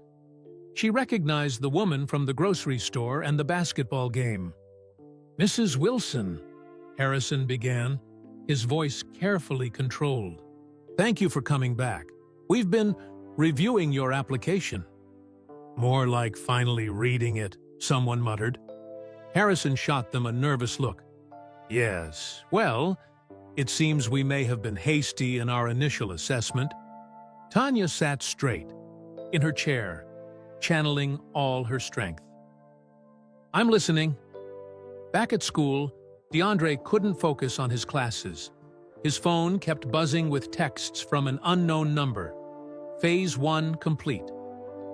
She recognized the woman from the grocery store and the basketball game. "Mrs. Wilson," Harrison began, his voice carefully controlled. "Thank you for coming back. We've been reviewing your application." "More like finally reading it," someone muttered. Harrison shot them a nervous look. "Yes, well, it seems we may have been hasty in our initial assessment." Tanya sat straight, in her chair, channeling all her strength. "I'm listening." Back at school, DeAndre couldn't focus on his classes. His phone kept buzzing with texts from an unknown number. Phase 1 complete.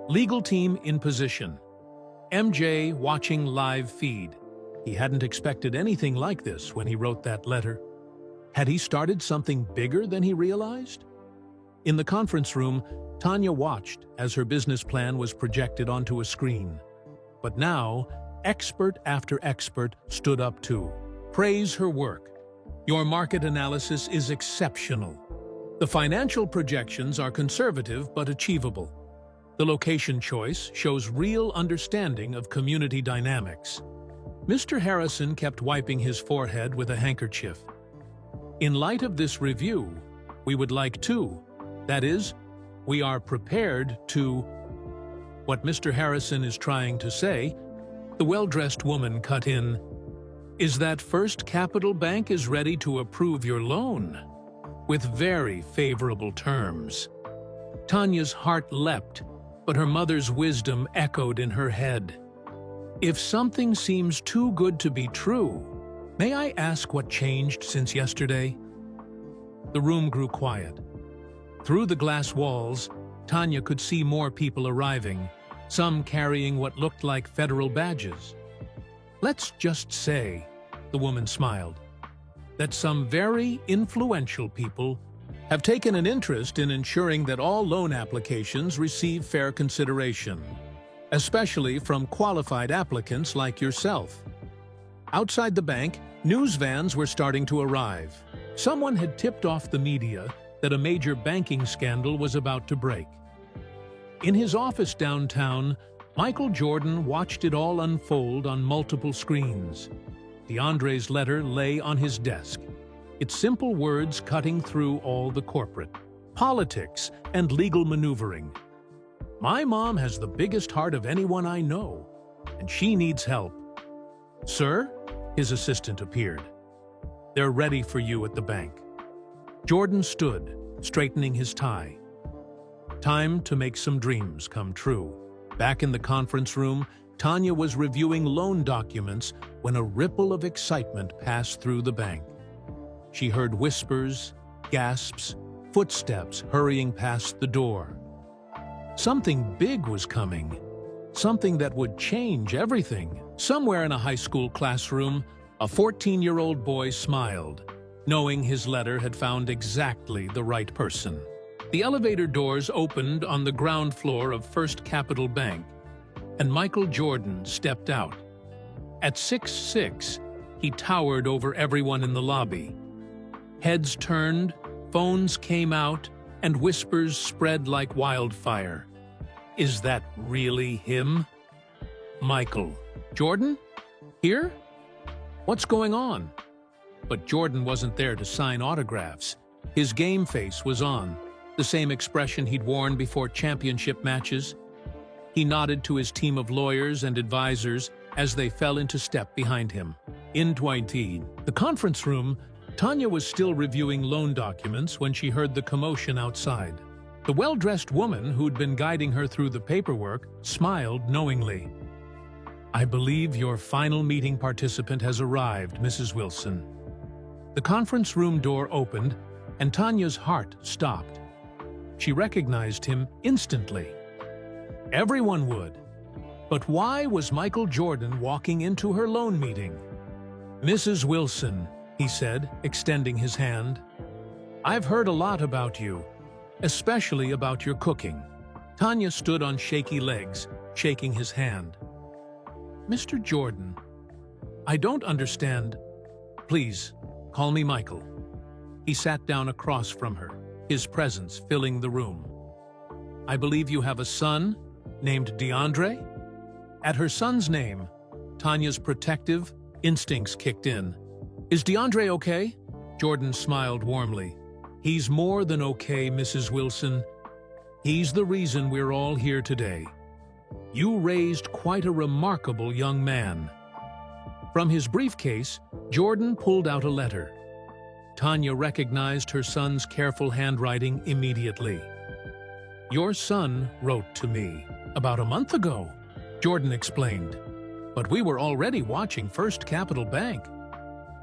Legal team in position. MJ watching live feed. He hadn't expected anything like this when he wrote that letter. Had he started something bigger than he realized? In the conference room, Tanya watched as her business plan was projected onto a screen. But now, expert after expert stood up to praise her work. Your market analysis is exceptional. The financial projections are conservative but achievable. The location choice shows real understanding of community dynamics. Mr. Harrison kept wiping his forehead with a handkerchief. In light of this review, we would like to, that is, we are prepared to. What Mr. Harrison is trying to say, the well-dressed woman cut in, is that First Capital Bank is ready to approve your loan, with very favorable terms. Tanya's heart leapt, but her mother's wisdom echoed in her head. If something seems too good to be true, may I ask what changed since yesterday? The room grew quiet. Through the glass walls, Tanya could see more people arriving, some carrying what looked like federal badges. Let's just say, the woman smiled, that some very influential people have taken an interest in ensuring that all loan applications receive fair consideration, especially from qualified applicants like yourself. Outside the bank, news vans were starting to arrive. Someone had tipped off the media that a major banking scandal was about to break. In his office downtown, Michael Jordan watched it all unfold on multiple screens. DeAndre's letter lay on his desk, its simple words cutting through all the corporate politics and legal maneuvering. My mom has the biggest heart of anyone I know, and she needs help. Sir, his assistant appeared. They're ready for you at the bank. Jordan stood, straightening his tie. Time to make some dreams come true. Back in the conference room, Tanya was reviewing loan documents when a ripple of excitement passed through the bank. She heard whispers, gasps, footsteps hurrying past the door. Something big was coming, something that would change everything. Somewhere in a high school classroom, a 14-year-old boy smiled, knowing his letter had found exactly the right person. The elevator doors opened on the ground floor of First Capital Bank, and Michael Jordan stepped out. At 6'6", he towered over everyone in the lobby. Heads turned, phones came out, and whispers spread like wildfire. Is that really him? Michael. Jordan? Here? What's going on? But Jordan wasn't there to sign autographs. His game face was on, the same expression he'd worn before championship matches. He nodded to his team of lawyers and advisors as they fell into step behind him. In the conference room, Tanya was still reviewing loan documents when she heard the commotion outside. The well-dressed woman who'd been guiding her through the paperwork smiled knowingly. I believe your final meeting participant has arrived, Mrs. Wilson. The conference room door opened, and Tanya's heart stopped. She recognized him instantly. Everyone would. But why was Michael Jordan walking into her loan meeting? Mrs. Wilson, he said, extending his hand. I've heard a lot about you, especially about your cooking. Tanya stood on shaky legs, shaking his hand. Mr. Jordan, I don't understand. Please, call me Michael. He sat down across from her, his presence filling the room. I believe you have a son named DeAndre? At her son's name, Tanya's protective instincts kicked in. Is DeAndre okay? Jordan smiled warmly. He's more than okay, Mrs. Wilson. He's the reason we're all here today. You raised quite a remarkable young man. From his briefcase, Jordan pulled out a letter. Tanya recognized her son's careful handwriting immediately. Your son wrote to me about a month ago, Jordan explained. But we were already watching First Capital Bank.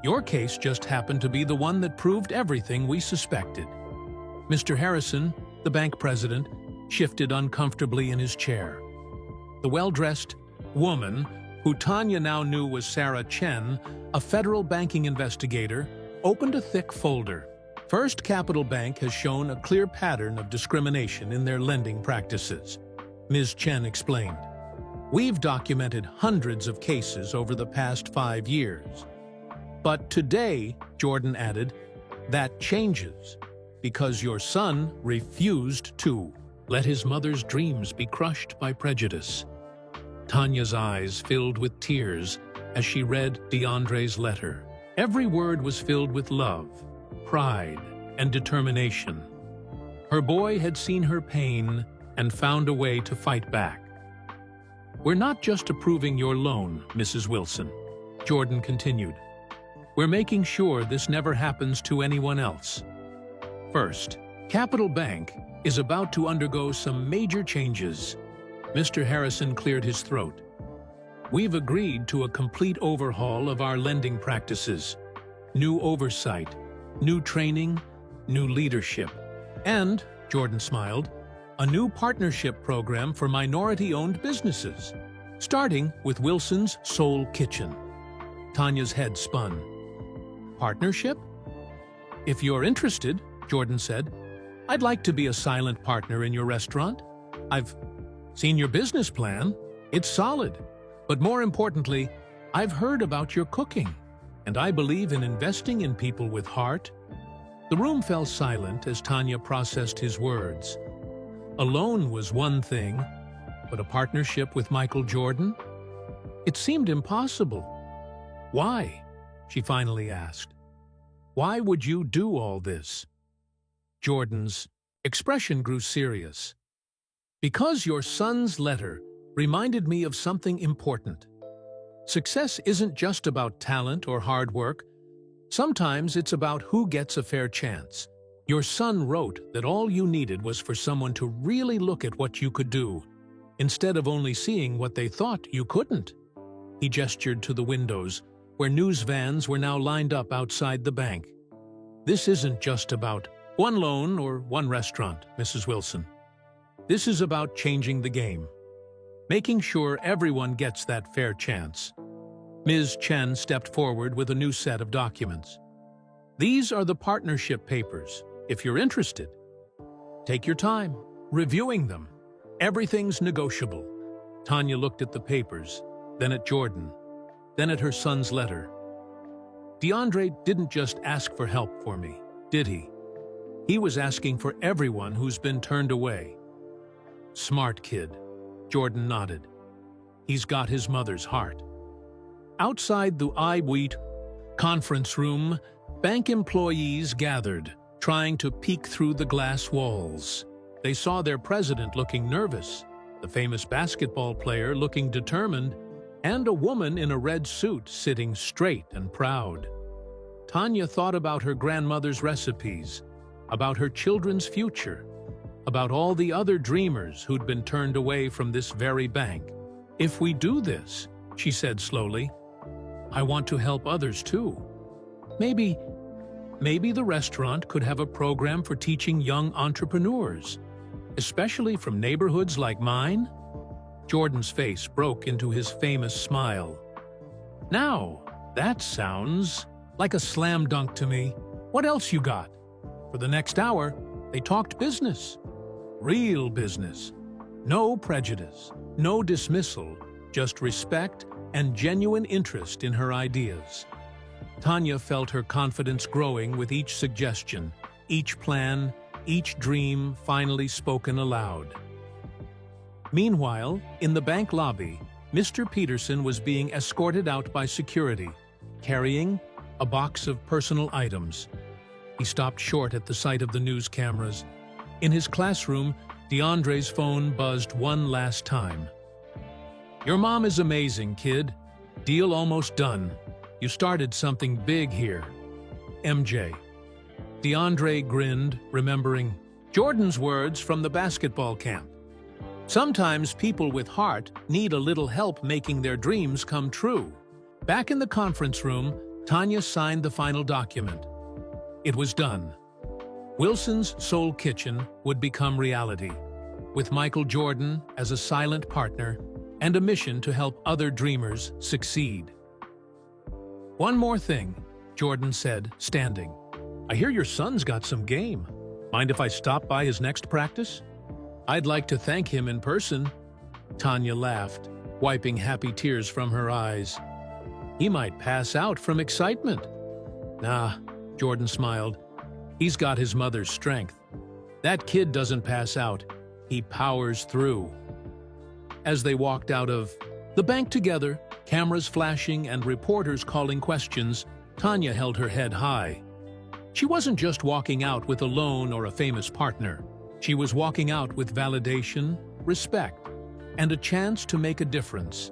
Your case just happened to be the one that proved everything we suspected. Mr. Harrison, the bank president, shifted uncomfortably in his chair. The well-dressed woman, who Tanya now knew was Sarah Chen, a federal banking investigator, opened a thick folder. First Capital Bank has shown a clear pattern of discrimination in their lending practices, Ms. Chen explained. We've documented hundreds of cases over the past 5 years. But today, Jordan added, that changes because your son refused to let his mother's dreams be crushed by prejudice. Tanya's eyes filled with tears as she read DeAndre's letter. Every word was filled with love, pride, and determination. Her boy had seen her pain and found a way to fight back. We're not just approving your loan, Mrs. Wilson, Jordan continued. We're making sure this never happens to anyone else. First, Capital Bank is about to undergo some major changes. Mr. Harrison cleared his throat. We've agreed to a complete overhaul of our lending practices, new oversight, new training, new leadership, and, Jordan smiled, a new partnership program for minority-owned businesses, starting with Wilson's Soul Kitchen. Tanya's head spun. Partnership? If you're interested, Jordan said, I'd like to be a silent partner in your restaurant. I've seen your business plan. It's solid. But more importantly, I've heard about your cooking, and I believe in investing in people with heart. The room fell silent as Tanya processed his words. A loan was one thing, but a partnership with Michael Jordan? It seemed impossible. Why? She finally asked. Why would you do all this? Jordan's expression grew serious. Because your son's letter reminded me of something important. Success isn't just about talent or hard work. Sometimes it's about who gets a fair chance. Your son wrote that all you needed was for someone to really look at what you could do, instead of only seeing what they thought you couldn't. He gestured to the windows, where news vans were now lined up outside the bank. This isn't just about one loan or one restaurant, Mrs. Wilson. This is about changing the game, making sure everyone gets that fair chance. Ms. Chen stepped forward with a new set of documents. These are the partnership papers, if you're interested. Take your time, reviewing them. Everything's negotiable. Tanya looked at the papers, then at Jordan, then at her son's letter. DeAndre didn't just ask for help for me, did he? He was asking for everyone who's been turned away. Smart kid, Jordan nodded. He's got his mother's heart. Outside the iWheat conference room, bank employees gathered, trying to peek through the glass walls. They saw their president looking nervous, the famous basketball player looking determined, and a woman in a red suit sitting straight and proud. Tanya thought about her grandmother's recipes, about her children's future, about all the other dreamers who'd been turned away from this very bank. If we do this, she said slowly, I want to help others too. Maybe the restaurant could have a program for teaching young entrepreneurs, especially from neighborhoods like mine. Jordan's face broke into his famous smile. Now, that sounds like a slam dunk to me. What else you got? For the next hour, they talked business. Real business. No prejudice, no dismissal, just respect and genuine interest in her ideas. Tanya felt her confidence growing with each suggestion, each plan, each dream finally spoken aloud. Meanwhile, in the bank lobby, Mr. Peterson was being escorted out by security, carrying a box of personal items. He stopped short at the sight of the news cameras. In his classroom, DeAndre's phone buzzed one last time. Your mom is amazing, kid. Deal almost done. You started something big here. MJ. DeAndre grinned, remembering Jordan's words from the basketball camp. Sometimes people with heart need a little help making their dreams come true. Back in the conference room, Tanya signed the final document. It was done. Wilson's Soul Kitchen would become reality, with Michael Jordan as a silent partner and a mission to help other dreamers succeed. "One more thing," Jordan said, standing. "I hear your son's got some game. Mind if I stop by his next practice? I'd like to thank him in person." Tanya laughed, wiping happy tears from her eyes. "He might pass out from excitement." "Nah," Jordan smiled. "He's got his mother's strength. That kid doesn't pass out. He powers through." As they walked out of the bank together, cameras flashing and reporters calling questions, Tanya held her head high. She wasn't just walking out with a loan or a famous partner. She was walking out with validation, respect, and a chance to make a difference.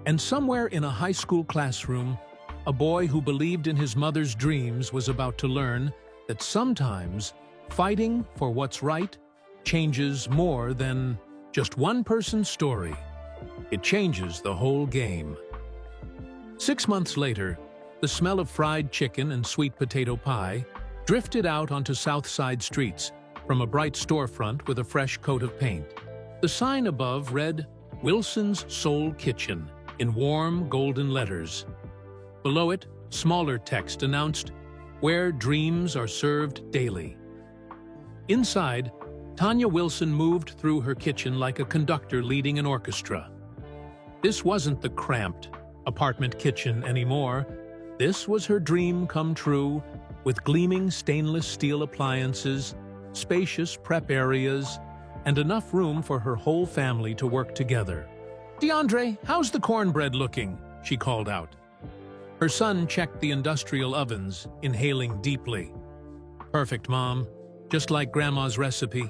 And somewhere in a high school classroom, a boy who believed in his mother's dreams was about to learn that sometimes fighting for what's right changes more than just one person's story. It changes the whole game. 6 months later, the smell of fried chicken and sweet potato pie drifted out onto South Side streets from a bright storefront with a fresh coat of paint. The sign above read, "Wilson's Soul Kitchen," in warm golden letters. Below it, smaller text announced, "Where dreams are served daily." Inside, Tanya Wilson moved through her kitchen like a conductor leading an orchestra. This wasn't the cramped apartment kitchen anymore. This was her dream come true, with gleaming stainless steel appliances, spacious prep areas, and enough room for her whole family to work together. "DeAndre, how's the cornbread looking?" she called out. Her son checked the industrial ovens, inhaling deeply. "Perfect, Mom. Just like Grandma's recipe."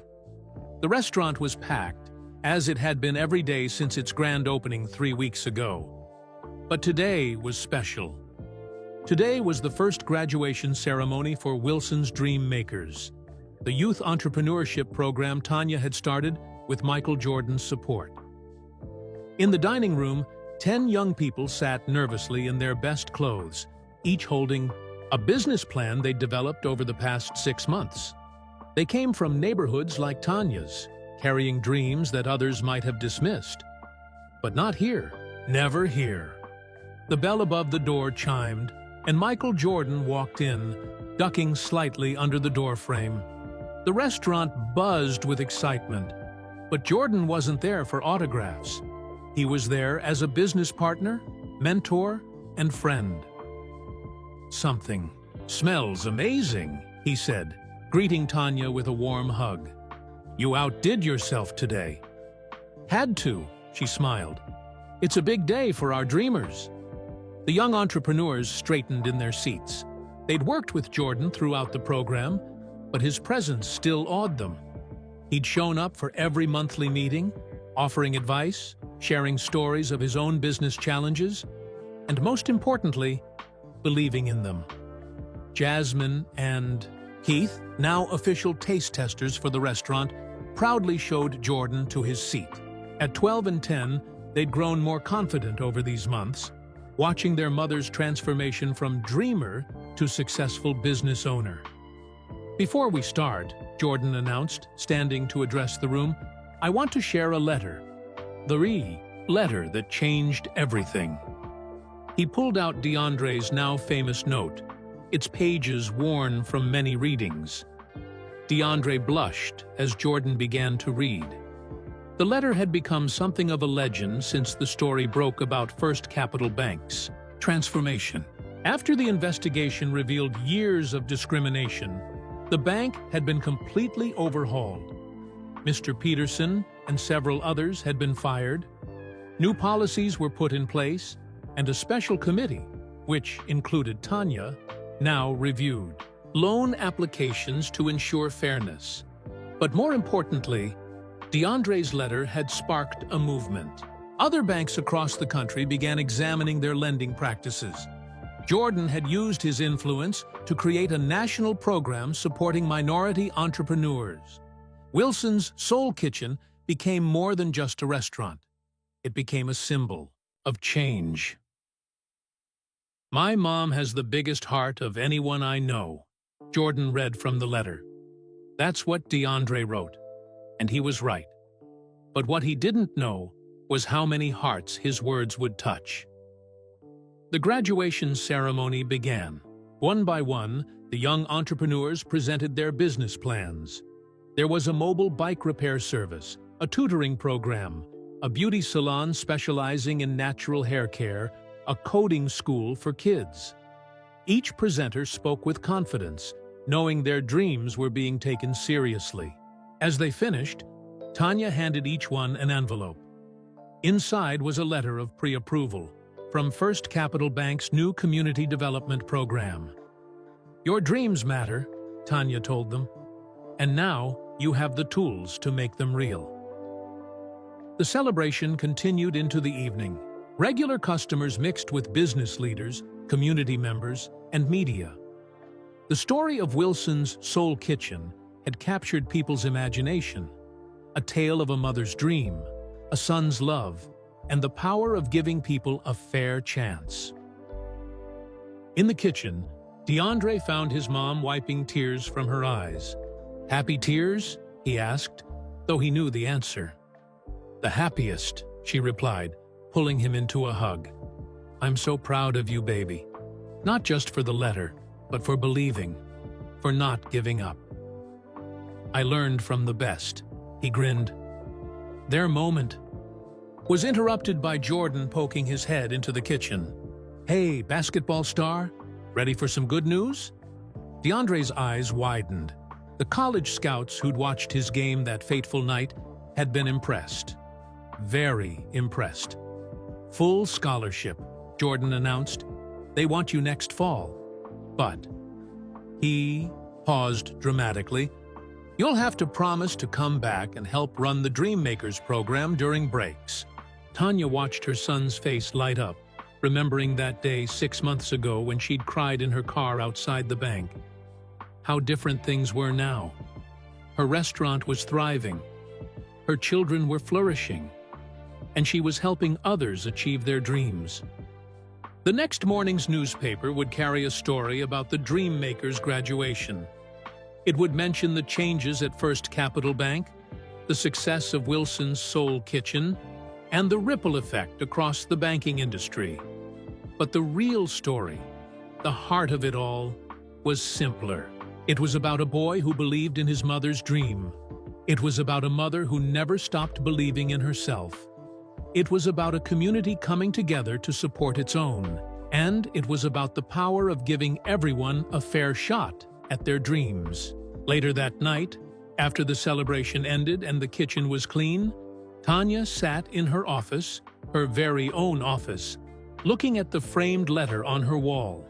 The restaurant was packed, as it had been every day since its grand opening 3 weeks ago. But today was special. Today was the first graduation ceremony for Wilson's Dream Makers, the youth entrepreneurship program Tanya had started with Michael Jordan's support. In the dining room, 10 young people sat nervously in their best clothes, each holding a business plan they'd developed over the past 6 months. They came from neighborhoods like Tanya's, carrying dreams that others might have dismissed. But not here. Never here. The bell above the door chimed, and Michael Jordan walked in, ducking slightly under the doorframe. The restaurant buzzed with excitement, but Jordan wasn't there for autographs. He was there as a business partner, mentor, and friend. "Something smells amazing," he said, greeting Tanya with a warm hug. "You outdid yourself today." "Had to," she smiled. "It's a big day for our dreamers." The young entrepreneurs straightened in their seats. They'd worked with Jordan throughout the program, but his presence still awed them. He'd shown up for every monthly meeting, offering advice, sharing stories of his own business challenges, and most importantly, believing in them. Jasmine and Keith, now official taste testers for the restaurant, proudly showed Jordan to his seat. At 12 and 10, they'd grown more confident over these months, watching their mother's transformation from dreamer to successful business owner. "Before we start," Jordan announced, standing to address the room, "I want to share a letter. The letter that changed everything." He pulled out DeAndre's now famous note, its pages worn from many readings. DeAndre blushed as Jordan began to read. The letter had become something of a legend since the story broke about First Capital Bank's transformation. After the investigation revealed years of discrimination, the bank had been completely overhauled. Mr. Peterson and several others had been fired. New policies were put in place, and a special committee, which included Tanya, now reviewed loan applications to ensure fairness. But more importantly, DeAndre's letter had sparked a movement. Other banks across the country began examining their lending practices. Jordan had used his influence to create a national program supporting minority entrepreneurs. Wilson's Soul Kitchen became more than just a restaurant. It became a symbol of change. My mom has the biggest heart of anyone I know, Jordan read from the letter. That's what DeAndre wrote, and he was right. But what he didn't know was how many hearts his words would touch. The graduation ceremony began. One by one, the young entrepreneurs presented their business plans. There was a mobile bike repair service, a tutoring program, a beauty salon specializing in natural hair care, a coding school for kids. Each presenter spoke with confidence, knowing their dreams were being taken seriously. As they finished, Tanya handed each one an envelope. Inside was a letter of pre-approval from First Capital Bank's new community development program. Your dreams matter, Tanya told them, and now you have the tools to make them real. The celebration continued into the evening. Regular customers mixed with business leaders, community members, and media. The story of Wilson's Soul Kitchen had captured people's imagination, a tale of a mother's dream, a son's love, and the power of giving people a fair chance. In the kitchen, DeAndre found his mom wiping tears from her eyes. "Happy tears?" he asked, though he knew the answer. "The happiest," she replied, pulling him into a hug. "I'm so proud of you, baby. Not just for the letter, but for believing, for not giving up." "I learned from the best," he grinned. Their moment was interrupted by Jordan poking his head into the kitchen. "Hey, basketball star, ready for some good news?" DeAndre's eyes widened. The college scouts who'd watched his game that fateful night had been impressed. Very impressed. "Full scholarship," Jordan announced. "They want you next fall." But he paused dramatically. "You'll have to promise to come back and help run the Dreammakers program during breaks." Tanya watched her son's face light up, remembering that day 6 months ago when she'd cried in her car outside the bank. How different things were now. Her restaurant was thriving. Her children were flourishing. And she was helping others achieve their dreams. The next morning's newspaper would carry a story about the Dreammakers graduation. It would mention the changes at First Capital Bank, the success of Wilson's Soul Kitchen, and the ripple effect across the banking industry. But the real story, the heart of it all, was simpler. It was about a boy who believed in his mother's dream. It was about a mother who never stopped believing in herself. It was about a community coming together to support its own. And it was about the power of giving everyone a fair shot at their dreams. Later that night, after the celebration ended and the kitchen was clean, Tanya sat in her office, her very own office, looking at the framed letter on her wall.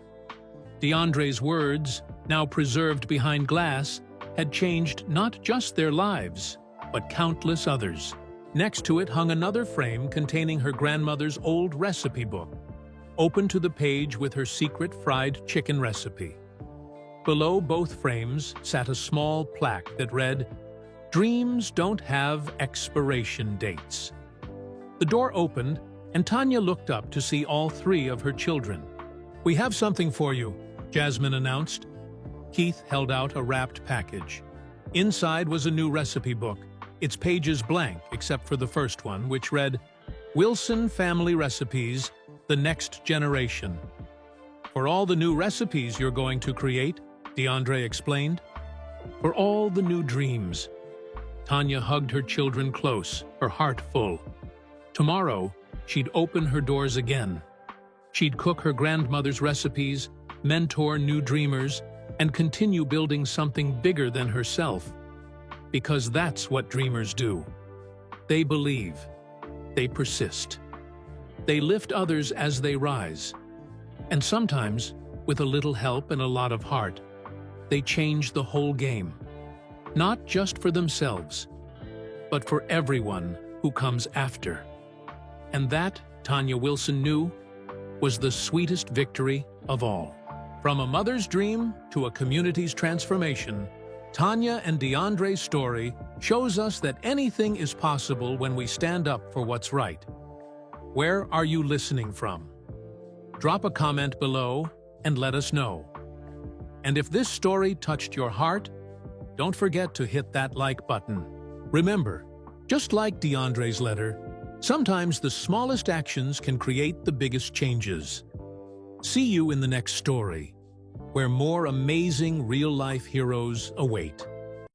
DeAndre's words, now preserved behind glass, had changed not just their lives, but countless others. Next to it hung another frame containing her grandmother's old recipe book, open to the page with her secret fried chicken recipe. Below both frames sat a small plaque that read, "Dreams don't have expiration dates." The door opened, and Tanya looked up to see all 3 of her children. "We have something for you," Jasmine announced. Keith held out a wrapped package. Inside was a new recipe book, its pages blank except for the first one, which read, "Wilson Family Recipes, the Next Generation." "For all the new recipes you're going to create," DeAndre explained. "For all the new dreams." Tanya hugged her children close, her heart full. Tomorrow, she'd open her doors again. She'd cook her grandmother's recipes, mentor new dreamers, and continue building something bigger than herself. Because that's what dreamers do. They believe. They persist. They lift others as they rise. And sometimes, with a little help and a lot of heart, they change the whole game. Not just for themselves, but for everyone who comes after. And that, Tanya Wilson knew, was the sweetest victory of all. From a mother's dream to a community's transformation, Tanya and DeAndre's story shows us that anything is possible when we stand up for what's right. Where are you listening from? Drop a comment below and let us know. And if this story touched your heart, don't forget to hit that like button. Remember, just like DeAndre's letter, sometimes the smallest actions can create the biggest changes. See you in the next story, where more amazing real-life heroes await.